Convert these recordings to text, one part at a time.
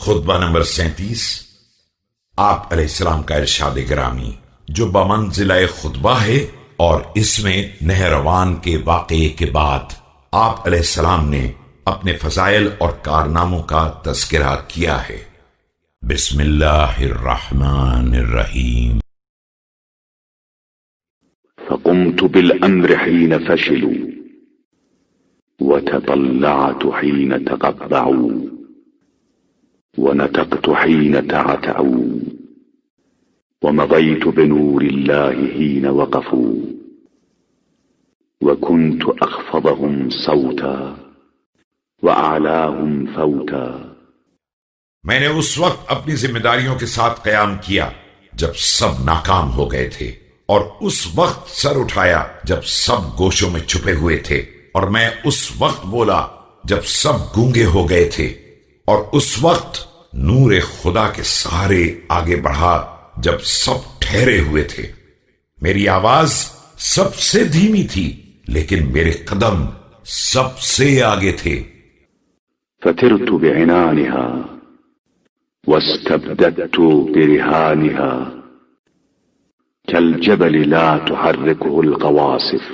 خطبہ نمبر 37 آپ علیہ السلام کا ارشاد گرامی جو بمنزلہ خطبہ ہے، اور اس میں نہروان کے واقعے کے بعد آپ علیہ السلام نے اپنے فضائل اور کارناموں کا تذکرہ کیا ہے۔ بسم اللہ الرحمن الرحیم۔ فقمت بالأمر حين فشلوا وتطلعت حين تقطعوا ونطقت حين تعتعوا ومضيت بنور الله حين وقفوا وكنت أخفضهم صوتا وأعلاهم فوتا۔ میں نے اس وقت اپنی ذمہ داریوں کے ساتھ قیام کیا جب سب ناکام ہو گئے تھے، اور اس وقت سر اٹھایا جب سب گوشوں میں چھپے ہوئے تھے، اور میں اس وقت بولا جب سب گونگے ہو گئے تھے، اور اس وقت نور خدا کے سہارے آگے بڑھا جب سب ٹھہرے ہوئے تھے۔ میری آواز سب سے دھیمی تھی، لیکن میرے قدم سب سے آگے تھے۔ فترت بعنانها واستبددت برهانها كالجبل لا تحركه القواصف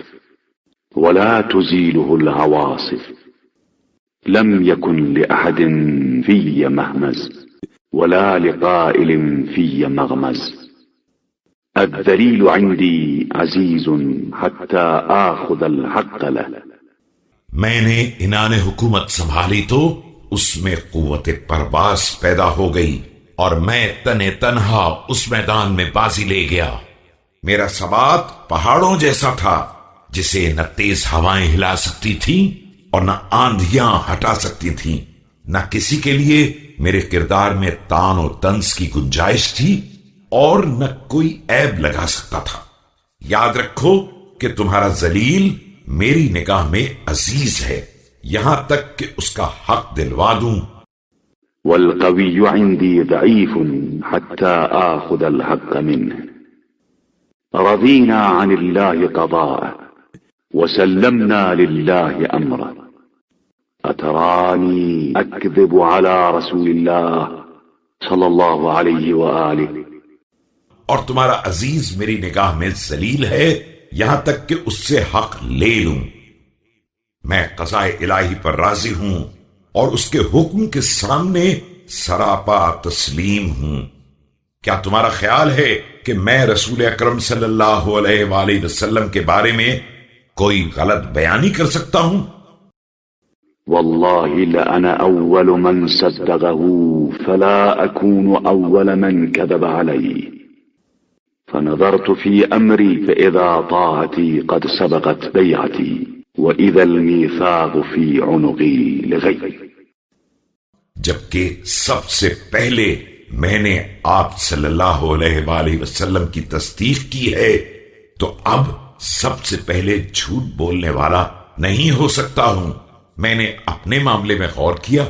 ولا تزيله العواصف لم يكن لأحد في مهمز ولا لقائل في مغمز الذليل عندي عزيز حتى آخذ الحق له۔ میں نے عنان حکومت سنبھالی تو اس میں قوت پرواز پیدا ہو گئی، اور میں تنے تنہا اس میدان میں بازی لے گیا۔ میرا ثبات پہاڑوں جیسا تھا، جسے نہ تیز ہوائیں ہلا سکتی تھیں اور نہ آندھیاں ہٹا سکتی تھیں۔ نہ کسی کے لیے میرے کردار میں تان و طنز کی گنجائش تھی، اور نہ کوئی عیب لگا سکتا تھا۔ یاد رکھو کہ تمہارا ذلیل میری نگاہ میں عزیز ہے، یہاں تک کہ اس کا حق دلوا دوں۔ والقوي عندي ضعيف حتى آخذ الحق منه رضينا عن الله قضاءه وسلمنا لله أمره أتراني أكذب على رسول الله صلى الله عليه وآله۔ اور تمہارا عزیز میری نگاہ میں ذلیل ہے، یہاں تک کہ اس سے حق لے لوں۔ میں قضاء الہی پر راضی ہوں، اور اس کے حکم کے سامنے سراپا تسلیم ہوں۔ کیا تمہارا خیال ہے کہ میں رسول اکرم صلی اللہ علیہ وآلہ وسلم کے بارے میں کوئی غلط بیانی کر سکتا ہوں؟ والله لأنا أول من صدقه فلا أكون أول من كذب عليه فنظرت في أمري فإذا طاعتي قد سبقت بيعتي وإذا الميثاق في عنقي لغيري۔ جبکہ سب سے پہلے میں نے آپ صلی اللہ علیہ وآلہ وسلم کی تصدیق کی ہے، تو اب سب سے پہلے جھوٹ بولنے والا نہیں ہو سکتا ہوں۔ میں نے اپنے معاملے میں غور کیا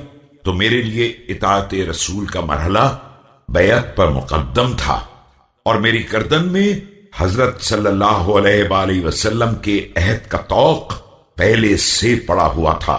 تو میرے لیے اطاعت رسول کا مرحلہ بیعت پر مقدم تھا، اور میری گردن میں حضرت صلی اللہ علیہ وآلہ وسلم کے عہد کا طوق پہلے سے پڑا ہوا تھا۔